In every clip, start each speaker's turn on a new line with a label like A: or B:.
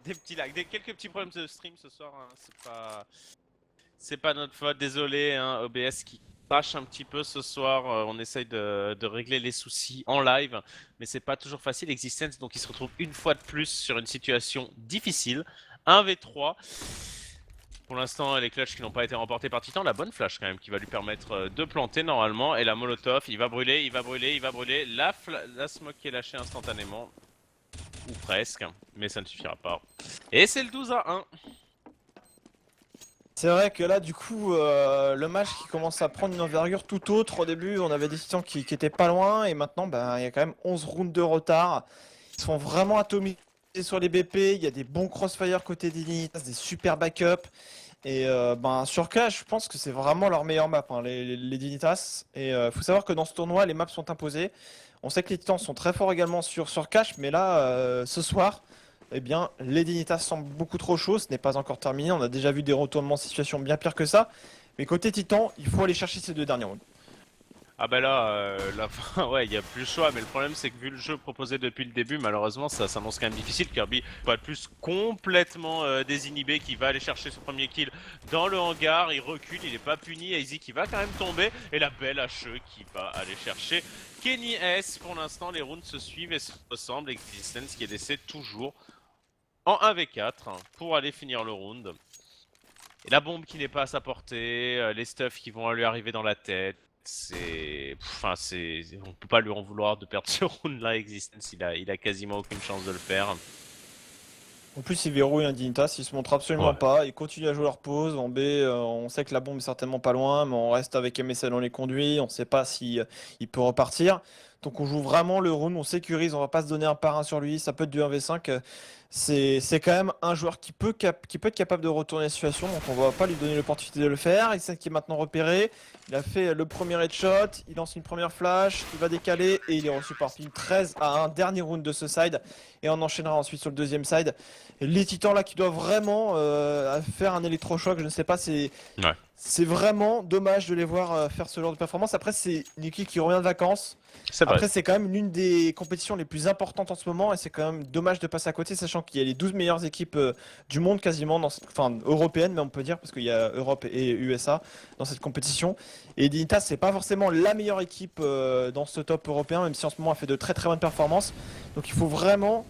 A: Des petits lags, quelques petits problèmes de stream ce soir, hein. C'est pas notre faute, désolé, hein, OBS qui crache un petit peu ce soir. On essaye de régler les soucis en live, mais c'est pas toujours facile. Existence, donc il se retrouve une fois de plus sur une situation difficile. 1v3. Pour l'instant, les clutches qui n'ont pas été remportés par Titan, la bonne flash quand même qui va lui permettre de planter normalement. Et la molotov, il va brûler, il va brûler, il va brûler. La smoke qui est lâchée instantanément. Ou presque, mais ça ne suffira pas. Et c'est le 12-1.
B: C'est vrai que là, du coup, le match qui commence à prendre une envergure tout autre. Au début, on avait des titans qui étaient pas loin, et maintenant, il y a quand même 11 rounds de retard. Ils sont vraiment atomisés sur les BP. Il y a des bons crossfire côté d'Initas, des super backups. Et sur Clash, je pense que c'est vraiment leur meilleure map, hein, les Dignitas. Et faut savoir que dans ce tournoi, les maps sont imposées. On sait que les Titans sont très forts également sur Clash, mais là, ce soir, eh bien, les Dignitas semblent beaucoup trop chauds. Ce n'est pas encore terminé. On a déjà vu des retournements de situation bien pires que ça. Mais côté Titan, il faut aller chercher ces deux derniers rounds.
A: Ah bah là, la fin, ouais, il y a plus le choix, mais le problème c'est que vu le jeu proposé depuis le début, malheureusement ça s'annonce quand même difficile. Kirby, pas de plus complètement désinhibé, qui va aller chercher ce premier kill dans le hangar, il recule, il est pas puni, Easy qui va quand même tomber, et la belle HE qui va aller chercher Kenny S. Pour l'instant, les rounds se suivent et se ressemblent, Existence qui est laissé toujours en 1v4 pour aller finir le round. Et la bombe qui n'est pas à sa portée, les stuffs qui vont lui arriver dans la tête. Enfin, on peut pas lui en vouloir de perdre ce round-là. Existence, il a quasiment aucune chance de le faire.
B: En plus, ils verrouillent un Dignitas, ils se montrent absolument
A: Ouais.
B: pas. Ils continuent à jouer leur pause. En B, on sait que la bombe est certainement pas loin, mais on reste avec MSL, on les conduit. On sait pas si il peut repartir. Donc on joue vraiment le round, on sécurise, on va pas se donner un par un sur lui. Ça peut être du 1v5. C'est quand même un joueur qui peut être capable de retourner la situation, donc on va pas lui donner l'opportunité de le faire. Il sait qu'il est maintenant repéré. Il a fait le premier headshot, il lance une première flash, il va décaler et il est reçu par Ping 13 à un dernier round de ce side. Et on enchaînera ensuite sur le deuxième side. Et les titans là qui doivent vraiment faire un électrochoc, je ne sais pas,
A: Ouais.
B: c'est vraiment dommage de les voir faire ce genre de performance. Après, c'est une équipe qui revient de vacances.
A: C'est vrai.
B: Après, c'est quand même l'une des compétitions les plus importantes en ce moment et c'est quand même dommage de passer à côté, sachant qu'il y a les 12 meilleures équipes du monde quasiment, enfin européennes, mais on peut dire, parce qu'il y a Europe et USA dans cette compétition. Et Dignitas, c'est pas forcément la meilleure équipe dans ce top européen, même si en ce moment elle fait de très très bonnes performances. Donc il faut vraiment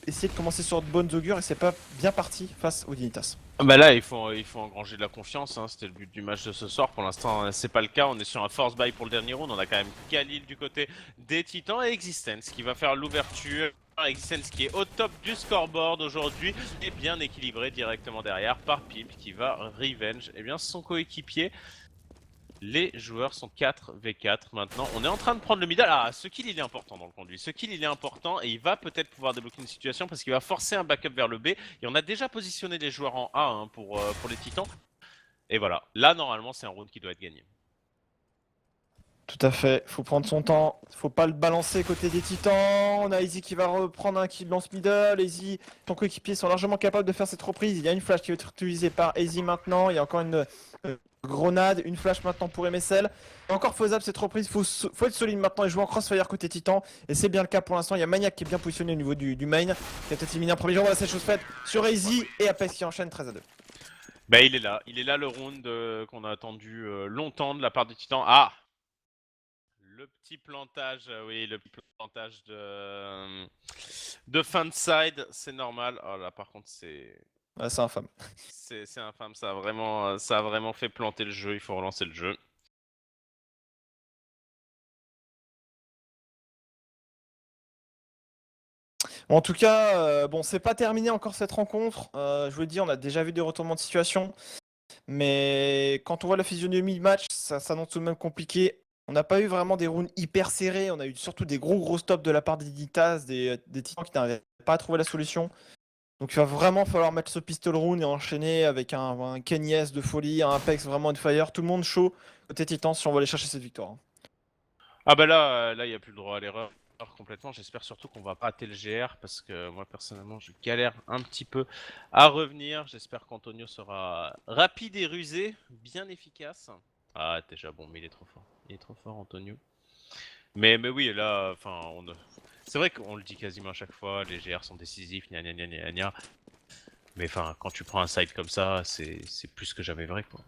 B: essayer de commencer sur de bonnes augures et c'est pas bien parti face aux Dignitas.
A: Bah là, il faut engranger de la confiance, hein. C'était le but du match de ce soir. Pour l'instant, c'est pas le cas. On est sur un force buy pour le dernier round. On a quand même Khalil du côté des Titans et Existence qui va faire l'ouverture. Existence qui est au top du scoreboard aujourd'hui et bien équilibré directement derrière par Pimp qui va revenge son coéquipier. Les joueurs sont 4v4 maintenant. On est en train de prendre le middle. Ah, ce kill il est important dans le conduit. Ce kill il est important et il va peut-être pouvoir débloquer une situation parce qu'il va forcer un backup vers le B. Et on a déjà positionné les joueurs en A, hein, pour les Titans. Et voilà, là normalement c'est un round qui doit être gagné.
B: Tout à fait, faut prendre son temps, faut pas le balancer côté des titans. On a Easy qui va reprendre un kill lance middle. Easy, ton coéquipier sont largement capables de faire cette reprise. Il y a une flash qui va être utilisée par Easy maintenant. Il y a encore une grenade, une flash maintenant pour MSL. Encore faisable cette reprise, faut être solide maintenant et jouer en crossfire côté titan. Et c'est bien le cas pour l'instant. Il y a Maniac qui est bien positionné au niveau du main, qui a peut-être éliminé un premier jour. Voilà cette chose faite sur Easy et Apex qui enchaîne 13-2.
A: Bah il est là le round qu'on a attendu longtemps de la part des Titans. Ah, le petit plantage, oui, le petit plantage de fin de side, c'est normal. Oh là, par contre,
B: Ouais, c'est infâme.
A: c'est infâme. Ça a vraiment fait planter le jeu. Il faut relancer le jeu.
B: Bon, en tout cas, bon, c'est pas terminé encore cette rencontre. Je vous le dis, on a déjà vu des retournements de situation. Mais quand on voit la physionomie du match, ça s'annonce tout de même compliqué. On n'a pas eu vraiment des rounds hyper serrés. On a eu surtout des gros stops de la part des Ditas, des Titans qui n'arrivaient pas à trouver la solution. Donc il va vraiment falloir mettre ce pistol round et enchaîner avec un Kenny S de folie, un Apex vraiment on fire. Tout le monde chaud côté Titan si on va aller chercher cette victoire, hein.
A: Ah bah là, il n'y a plus le droit à l'erreur complètement. J'espère surtout qu'on va pas rater le GR parce que moi personnellement je galère un petit peu à revenir. J'espère qu'Antonio sera rapide et rusé, bien efficace. Ah déjà bon, mais il est trop fort. Il est trop fort Antonio. Mais oui, là, enfin, C'est vrai qu'on le dit quasiment à chaque fois, les GR sont décisifs, gna gna gna gna gna. Mais enfin, quand tu prends un side comme ça, c'est plus que jamais vrai, quoi.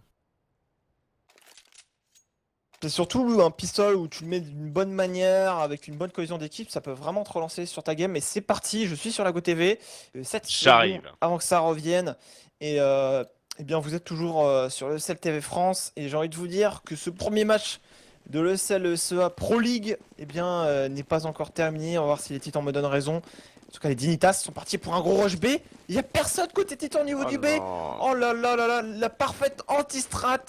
B: C'est surtout un pistol où tu le mets d'une bonne manière, avec une bonne cohésion d'équipe, ça peut vraiment te relancer sur ta game. Et c'est parti, je suis sur la GoTV, 7 secondes
A: J'arrive.
B: avant que ça revienne. Et eh bien, vous êtes toujours sur l'ESL TV France. Et j'ai envie de vous dire que ce premier match de l'ESL ESEA Pro League eh bien, n'est pas encore terminé. On va voir si les Titans me donnent raison. En tout cas, les Dignitas sont partis pour un gros rush B. Il n'y a personne côté Titan au niveau
A: Oh
B: du B.
A: non.
B: Oh là là là là, la parfaite anti-strat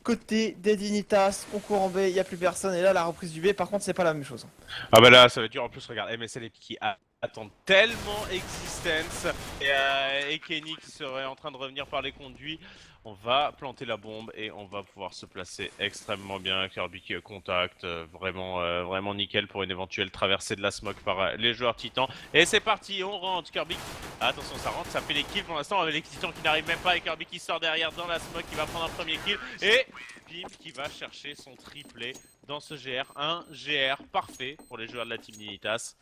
B: côté des Dignitas, on court en B, il n'y a plus personne. Et là, la reprise du B, par contre, c'est pas la même chose.
A: Ah bah là, ça va être dur. En plus, regarde, MSL qui attendent tellement Existence et Kenny qui serait en train de revenir par les conduits. On va planter la bombe et on va pouvoir se placer extrêmement bien. Kirby qui contact, vraiment nickel pour une éventuelle traversée de la smoke par les joueurs titans. Et c'est parti, on rentre. Kirby, attention, ça rentre, ça fait les kills pour l'instant avec les titans qui n'arrivent même pas. Et Kirby qui sort derrière dans la smoke, qui va prendre un premier kill. Et Pim qui va chercher son triplé dans ce GR. Un GR parfait pour les joueurs de la team Dignitas.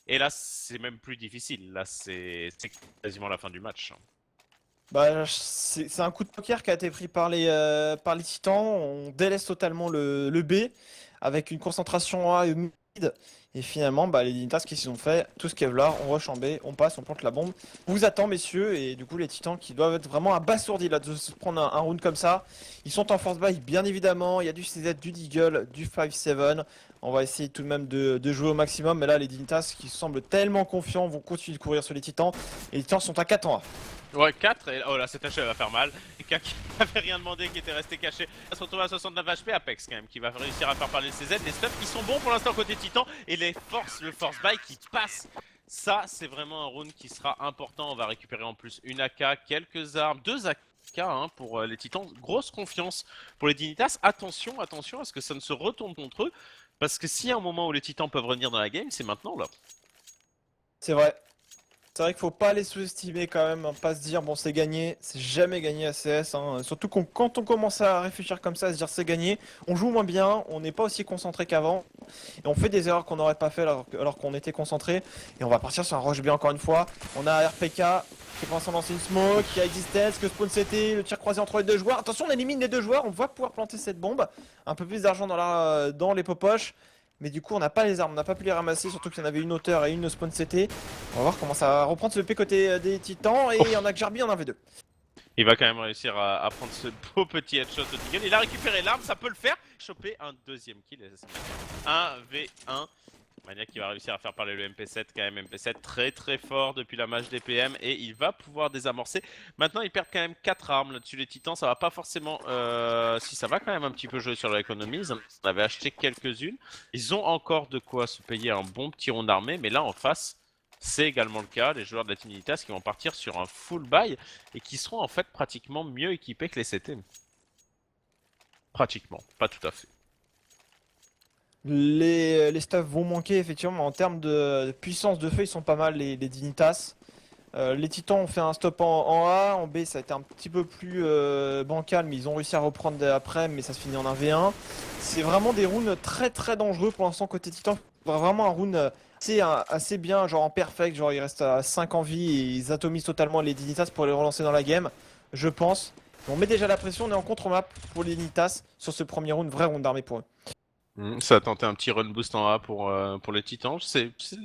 A: Et là, c'est même plus difficile. Là, c'est quasiment la fin du match.
B: Bah, c'est un coup de poker qui a été pris par les Titans. On délaisse totalement le B avec une concentration A et mid. Et finalement, bah, les Dignitas, qu'est-ce qu'ils ont fait? Tout ce Kevlar, on rush en B, on passe, on plante la bombe. On vous attend, messieurs. Et du coup, les Titans qui doivent être vraiment abasourdis là, de se prendre un round comme ça. Ils sont en force buy, bien évidemment. Il y a du CZ, du Deagle, du 5-7. On va essayer tout de même de jouer au maximum. Mais là, les Dignitas qui semblent tellement confiants vont continuer de courir sur les Titans. Et les Titans sont à 4 en A.
A: Ouais, 4, et oh là, cet HE va faire mal. Et qui n'avait rien demandé, qui était resté caché, va se retrouver à 69 HP. Apex quand même, qui va réussir à faire parler le CZ. Les stuffs qui sont bons pour l'instant côté Titan. Et le force buy qui passe. Ça, c'est vraiment un round qui sera important. On va récupérer en plus une AK, quelques armes, 2 AK hein, pour les Titans. Grosse confiance pour les Dignitas. Attention à ce que ça ne se retourne contre eux. Parce que s'il y a un moment où les Titans peuvent revenir dans la game, c'est maintenant là.
B: C'est vrai. C'est vrai qu'il faut pas les sous-estimer quand même, hein, pas se dire bon c'est gagné, c'est jamais gagné à CS, hein. Surtout quand on commence à réfléchir comme ça, à se dire c'est gagné, on joue moins bien, on n'est pas aussi concentré qu'avant, et on fait des erreurs qu'on n'aurait pas fait alors qu'on était concentré, et on va partir sur un rush B encore une fois. On a RPK qui est pour l'instant lancer une smoke, qui a Existence, que spawn CT, le tir croisé entre les deux joueurs. Attention, on élimine les deux joueurs, on va pouvoir planter cette bombe, un peu plus d'argent dans les popoches. Mais du coup, on n'a pas les armes, on n'a pas pu les ramasser, surtout qu'il y en avait une hauteur et une spawn CT. On va voir comment ça va reprendre ce P côté des Titans. Et on a Jarby en 1v2.
A: Il va quand même réussir à prendre ce beau petit headshot au Deagle. Il a récupéré l'arme, ça peut le faire. Choper un deuxième kill. 1v1. Maniac qui va réussir à faire parler le MP7 quand même. MP7 très fort depuis la match DPM. Et il va pouvoir désamorcer. Maintenant, ils perdent quand même 4 armes là-dessus. Les Titans, ça va pas forcément... Si, ça va quand même un petit peu jouer sur l'économie. Ils en avaient acheté quelques-unes. Ils ont encore de quoi se payer un bon petit rond d'armée. Mais là, en face... C'est également le cas, les joueurs de la Team Dignitas qui vont partir sur un full buy et qui seront en fait pratiquement mieux équipés que les CT. Pratiquement, pas tout à fait.
B: Les stuffs vont manquer effectivement, mais en termes de puissance de feu, ils sont pas mal les Dignitas. Les Titans ont fait un stop en A, en B ça a été un petit peu plus bancal, mais ils ont réussi à reprendre après, mais ça se finit en 1v1. C'est vraiment des rounds très dangereux pour l'instant côté Titan. Vraiment un round assez bien, genre en perfect, genre il reste à 5 en vie et ils atomisent totalement les Dignitas pour les relancer dans la game, je pense. On met déjà la pression, on est en contre-map pour les Dignitas sur ce premier round, vrai round d'armée pour eux.
A: Ça a tenté un petit run boost en A pour les Titans.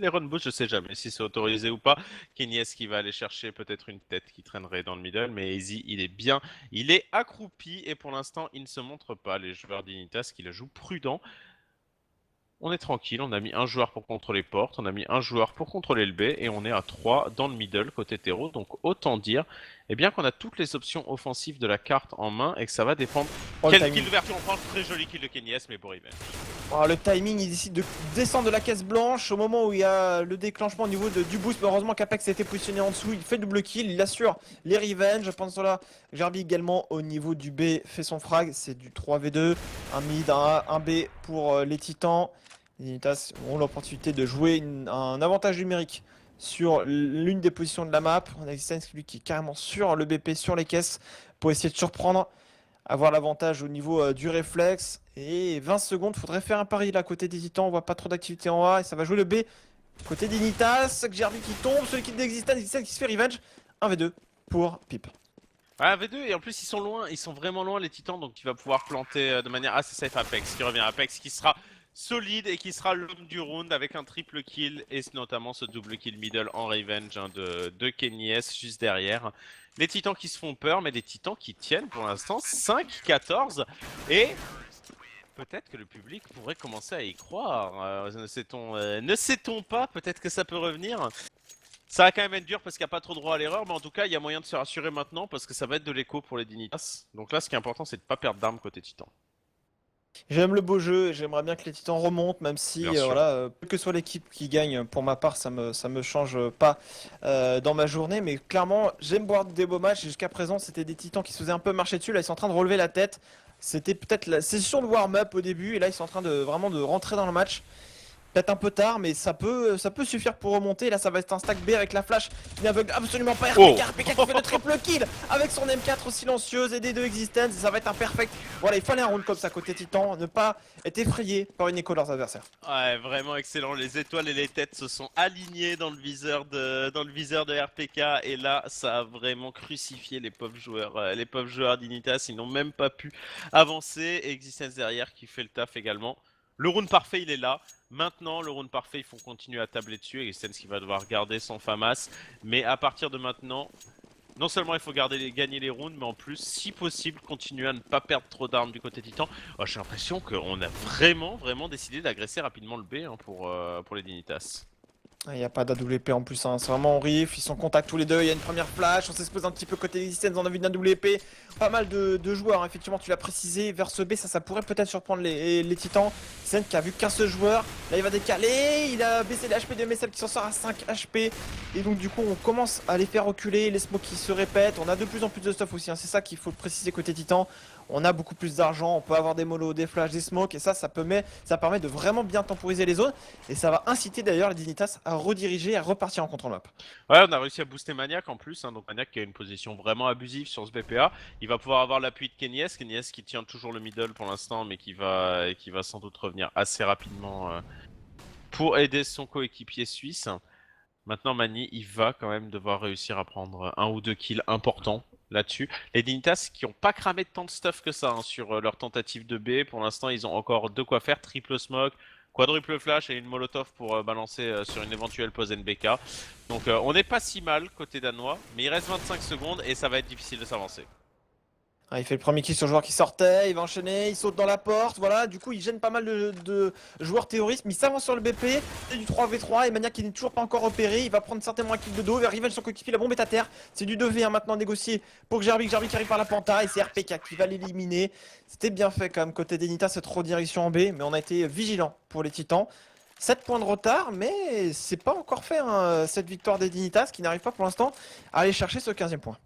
A: Les run boost, je sais jamais si c'est autorisé ou pas. Kenny est-ce qu'il va aller chercher peut-être une tête qui traînerait dans le middle, mais Easy, il est bien. Il est accroupi et pour l'instant, il ne se montre pas. Les joueurs d'Initas qui le jouent prudent. On est tranquille, on a mis un joueur pour contrôler porte, on a mis un joueur pour contrôler le B et on est à 3 dans le middle côté terreau. Donc autant dire eh bien qu'on a toutes les options offensives de la carte en main et que ça va dépendre
B: Oh,
A: quel kill d'ouverture on prend. Très joli kill de Kenny S mais pour revenge.
B: Oh, le timing, il décide de descendre de la caisse blanche au moment où il y a le déclenchement au niveau du boost. Mais heureusement qu'Apex a été positionné en dessous. Il fait double kill, il assure les revenge. Pendant cela, Jarby également au niveau du B fait son frag. C'est du 3v2, un mid, un A, un B pour les Titans. Les Dignitas ont l'opportunité de jouer un avantage numérique sur l'une des positions de la map. On a Existence lui qui est carrément sur le BP, sur les caisses pour essayer de surprendre, avoir l'avantage au niveau du réflexe. Et 20 secondes, faudrait faire un pari là côté des Titans. On voit pas trop d'activité en A et ça va jouer le B Côté Dignitas, Gerby qui tombe, celui qui d'Existence qui se fait revenge. 1v2 pour Pip.
A: Ah, V2, et en plus ils sont loin, ils sont vraiment loin les titans, donc il va pouvoir planter de manière assez safe Apex, qui revient Apex, qui sera solide et qui sera l'homme du round avec un triple kill et notamment ce double kill middle en revenge hein, de Kenny S juste derrière. Les titans qui se font peur, mais des titans qui tiennent pour l'instant 5-14 et peut-être que le public pourrait commencer à y croire. Ne sait-on pas, peut-être que ça peut revenir. Ça va quand même être dur parce qu'il n'y a pas trop droit à l'erreur, mais en tout cas, il y a moyen de se rassurer maintenant parce que ça va être de l'écho pour les Dignitas. Donc là, ce qui est important, c'est de ne pas perdre d'armes côté Titan.
B: J'aime le beau jeu et j'aimerais bien que les Titans remontent, même si
A: Bien sûr.
B: voilà, quelle que soit l'équipe qui gagne, pour ma part, ça me change pas dans ma journée. Mais clairement, j'aime voir des beaux matchs. Jusqu'à présent, c'était des Titans qui se faisaient un peu marcher dessus. Là, ils sont en train de relever la tête. C'était peut-être la session de warm-up au début, et là, ils sont en train de vraiment de rentrer dans le match. Peut-être un peu tard, mais ça peut suffire pour remonter. Là, ça va être un stack B avec la flash qui n'aveugle absolument pas RPK.
A: Oh.
B: RPK qui fait le triple kill avec son M4 silencieuse et des deux existence. Ça va être un perfect. Voilà, il fallait un round comme ça côté Titan. Ne pas être effrayé par une écho de leurs adversaires.
A: Ouais, vraiment excellent. Les étoiles et les têtes se sont alignées dans le viseur de RPK et là, ça a vraiment crucifié les pauvres joueurs d'Initas. Ils n'ont même pas pu avancer. Et Existence derrière qui fait le taf également. Le round parfait, il est là. Maintenant, le round parfait, il faut continuer à tabler dessus. Existence qui va devoir garder son FAMAS. Mais à partir de maintenant, non seulement il faut gagner les rounds, mais en plus, si possible, continuer à ne pas perdre trop d'armes du côté Titan. Oh, j'ai l'impression qu'on a vraiment décidé d'agresser rapidement le B hein, pour les Dignitas.
B: Il n'y a pas d'AWP en plus, hein. C'est vraiment horrible. Ils sont en contact tous les deux. Il y a une première flash. On s'expose un petit peu côté Existence. On a vu d'un AWP. Pas mal de joueurs, hein. Effectivement, tu l'as précisé. Vers ce B, ça pourrait peut-être surprendre les Titans. Sen qui a vu qu'un seul joueur. Là, il va décaler. Il a baissé les HP de MSL qui s'en sort à 5 HP. Et donc, du coup, on commence à les faire reculer. Les smokes qui se répètent. On a de plus en plus de stuff aussi, hein. C'est ça qu'il faut préciser côté Titan. On a beaucoup plus d'argent, on peut avoir des molos, des flashs, des smokes, et ça permet de vraiment bien temporiser les zones, et ça va inciter d'ailleurs les Dignitas à rediriger, à repartir en contrôle map.
A: Ouais, on a réussi à booster Maniac en plus, hein, donc Maniac qui a une position vraiment abusive sur ce BPA. Il va pouvoir avoir l'appui de Kenyes qui tient toujours le middle pour l'instant, mais qui va sans doute revenir assez rapidement pour aider son coéquipier suisse. Maintenant, Mani, il va quand même devoir réussir à prendre un ou deux kills importants là-dessus. Les Dignitas qui n'ont pas cramé tant de stuff que ça hein, sur leur tentative de B. Pour l'instant, ils ont encore de quoi faire. Triple smoke, quadruple flash et une molotov pour balancer sur une éventuelle pause NBK. Donc on n'est pas si mal côté danois, mais il reste 25 secondes et ça va être difficile de s'avancer.
B: Ah, il fait le premier kill sur le joueur qui sortait, il va enchaîner, il saute dans la porte, voilà, du coup il gêne pas mal de joueurs terroristes, mais il s'avance sur le BP, c'est du 3v3, et Maniac qui n'est toujours pas encore repéré, il va prendre certainement un kill de dos, vers Riven son coéquipier, la bombe est à terre, c'est du 2v1 maintenant négocié pour Gerby qui arrive par la penta, et c'est RPK qui va l'éliminer. C'était bien fait quand même côté d'Enita cette redirection en B, mais on a été vigilant pour les Titans. 7 points de retard, mais c'est pas encore fait hein, cette victoire des Dignitas qui n'arrive pas pour l'instant à aller chercher ce 15e point.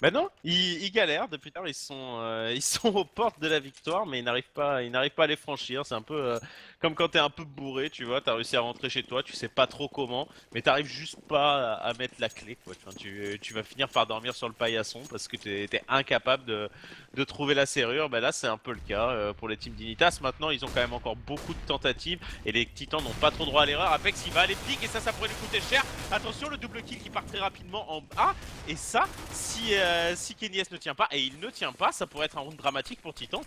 A: Ben non, ils galèrent depuis tard, ils sont aux portes de la victoire, mais ils n'arrivent pas à les franchir. C'est un peu comme quand t'es un peu bourré, tu vois, t'as réussi à rentrer chez toi, tu sais pas trop comment, mais t'arrives juste pas à mettre la clé, quoi. Enfin, tu vas finir par dormir sur le paillasson parce que t'es incapable de trouver la serrure. Ben là, c'est un peu le cas pour les teams d'Initas. Maintenant, ils ont quand même encore beaucoup de tentatives et les Titans n'ont pas trop droit à l'erreur. Apex, il va aller pique et ça pourrait lui coûter cher. Attention, le double kill qui part très rapidement en A, et ça, si Kenyes ne tient pas, et il ne tient pas, ça pourrait être un round dramatique pour Titan.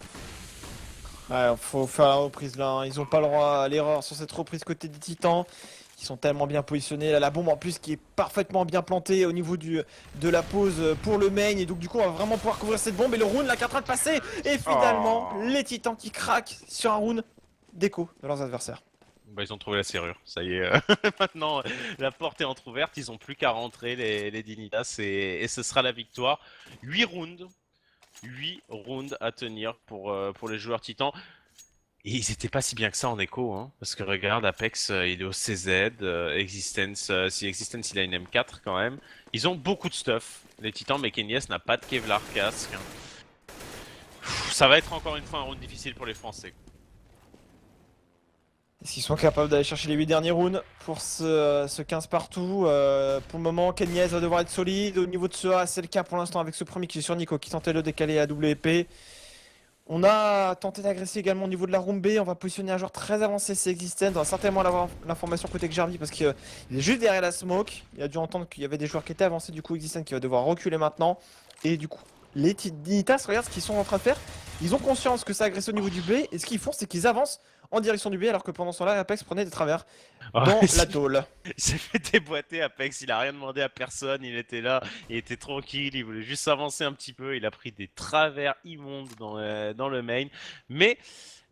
B: Ouais, faut faire la reprise là, hein. Ils ont pas le droit à l'erreur sur cette reprise côté des Titans. Ils sont tellement bien positionnés. Là, la bombe en plus qui est parfaitement bien plantée au niveau de la pause pour le main. Et donc du coup on va vraiment pouvoir couvrir cette bombe. Et le round là qui est en train de passer. Et finalement les Titans qui craquent sur un round d'écho de leurs adversaires.
A: Bah, ils ont trouvé la serrure, ça y est. Maintenant, la porte est entrouverte, ils ont plus qu'à rentrer les Dignitas et ce sera la victoire. 8 rounds à tenir pour les joueurs titans. Et ils étaient pas si bien que ça en écho, hein, parce que regarde, Apex il est au CZ, Existence, si Existence il a une M4 quand même. Ils ont beaucoup de stuff, les titans, mais Kenyes n'a pas de Kevlar casque. Ça va être encore une fois un round difficile pour les Français.
B: Est-ce qu'ils sont capables d'aller chercher les 8 derniers rounds pour ce 15 partout pour le moment, Kenyes va devoir être solide. Au niveau de ce A, c'est le cas pour l'instant avec ce premier qui est sur Nico qui tentait de le décaler à double épée. On a tenté d'agresser également au niveau de la room B. On va positionner un joueur très avancé, c'est Existent. On va certainement avoir l'information côté Xerbi parce qu'il est juste derrière la smoke. Il a dû entendre qu'il y avait des joueurs qui étaient avancés. Du coup, Existent qui va devoir reculer maintenant. Et du coup, les Dignitas, regarde ce qu'ils sont en train de faire. Ils ont conscience que ça agresse au niveau du B. Et ce qu'ils font, c'est qu'ils avancent en direction du B alors que pendant ce temps-là, Apex prenait des travers dans la tôle.
A: Il s'est fait déboîter Apex, il a rien demandé à personne, il était là, il était tranquille, il voulait juste s'avancer un petit peu, il a pris des travers immondes dans le main, mais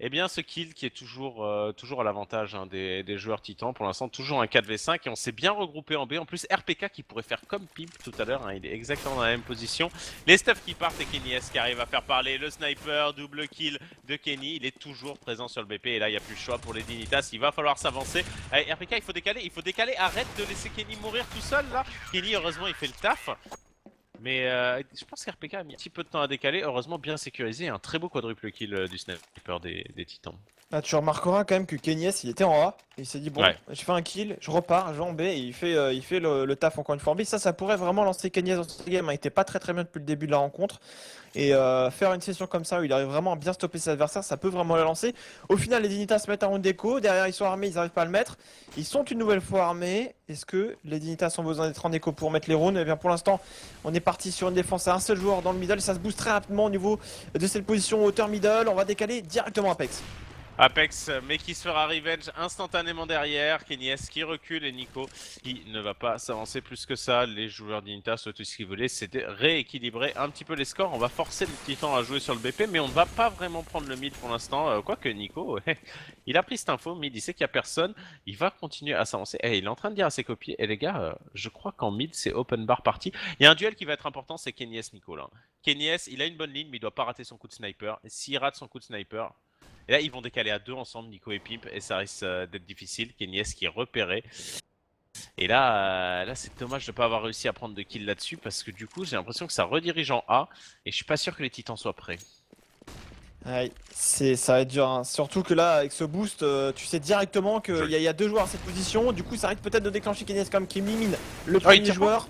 A: eh bien ce kill qui est toujours à l'avantage hein, des joueurs titans, pour l'instant toujours un 4v5 et on s'est bien regroupé en B, en plus RPK qui pourrait faire comme Pimp tout à l'heure, hein, il est exactement dans la même position, les stuffs qui partent et Kenny S qui arrive à faire parler le sniper, double kill de Kenny, il est toujours présent sur le BP et là il n'y a plus le choix pour les Dignitas, il va falloir s'avancer. Allez, RPK, il faut décaler, arrête de laisser Kenny mourir tout seul là. Kenny, heureusement, il fait le taf. Mais je pense qu'RPK a mis un petit peu de temps à décaler, heureusement bien sécurisé, un très beau quadruple kill du sniper des titans.
B: Là, tu remarqueras quand même que Kenny S, il était en A. Et il s'est dit, bon,
A: Ouais.
B: je fais un kill, je repars, je vais en B. Et il fait le taf encore une fois en B. Ça pourrait vraiment lancer Kenny S dans ce game. Il était pas très bien depuis le début de la rencontre. Et faire une session comme ça où il arrive vraiment à bien stopper ses adversaires, ça peut vraiment le lancer. Au final, les Dignitas se mettent un round d'écho. Derrière, ils sont armés, ils n'arrivent pas à le mettre. Ils sont une nouvelle fois armés. Est-ce que les Dignitas ont besoin d'être en écho pour mettre les rounds? Eh bien, pour l'instant, on est parti sur une défense à un seul joueur dans le middle. Et ça se booste très rapidement au niveau de cette position hauteur middle. On va décaler directement Apex.
A: Apex, mais qui se fera revenge instantanément derrière. Kenny S qui recule et Nico qui ne va pas s'avancer plus que ça. Les joueurs d'Initas, tout ce qu'ils voulaient, c'était rééquilibrer un petit peu les scores. On va forcer le Titan à jouer sur le BP, mais on ne va pas vraiment prendre le mid pour l'instant. Quoique Nico, il a pris cette info, mid, il sait qu'il n'y a personne. Il va continuer à s'avancer. Et il est en train de dire à ses copiers, les gars, je crois qu'en mid, c'est open bar party. Il y a un duel qui va être important, c'est Kenny S Nico là. Kenny S, il a une bonne ligne, mais il doit pas rater son coup de sniper. Et s'il rate son coup de sniper, et là, ils vont décaler à deux ensemble, Nico et Pimp, et ça risque d'être difficile. Kenny S qui est repéré. Et là c'est dommage de ne pas avoir réussi à prendre de kill là-dessus, parce que du coup, j'ai l'impression que ça redirige en A, et je suis pas sûr que les titans soient prêts.
B: Ouais, ça va être dur, hein. Surtout que là, avec ce boost, tu sais directement qu'il y a deux joueurs à cette position. Du coup, ça risque peut-être de déclencher Kenny S comme qui mimine le
A: Oh, il
B: premier
A: tire pas.
B: joueur.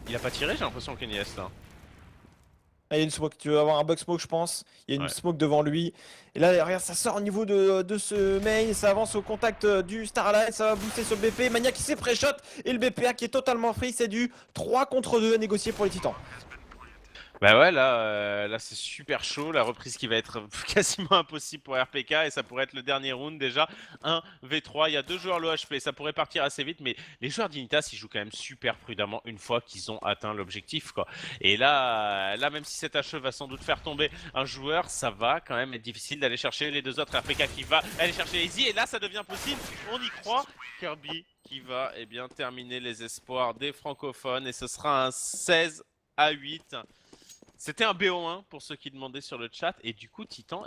A: Il a pas tiré, j'ai l'impression, Kenny S là.
B: Ah, il y a une smoke, tu veux avoir un bug smoke, je pense. Il y a une
A: Ouais.
B: smoke devant lui. Et là, regarde, ça sort au niveau de ce main. Ça avance au contact du Starlight. Ça va booster sur le BP. Mania qui s'est pré-shot. Et le BPA qui est totalement free. C'est du 3 contre 2 à négocier pour les titans.
A: Bah ouais, là c'est super chaud, la reprise qui va être quasiment impossible pour RPK et ça pourrait être le dernier round déjà. 1v3, il y a deux joueurs low HP, ça pourrait partir assez vite, mais les joueurs d'Initas ils jouent quand même super prudemment une fois qu'ils ont atteint l'objectif quoi. Et là même si cet HE va sans doute faire tomber un joueur, ça va quand même être difficile d'aller chercher les deux autres. RPK qui va aller chercher Easy et là ça devient possible, on y croit. Kirby qui va bien terminer les espoirs des francophones et ce sera un 16-8. C'était un BO1 pour ceux qui demandaient sur le chat et du coup Titan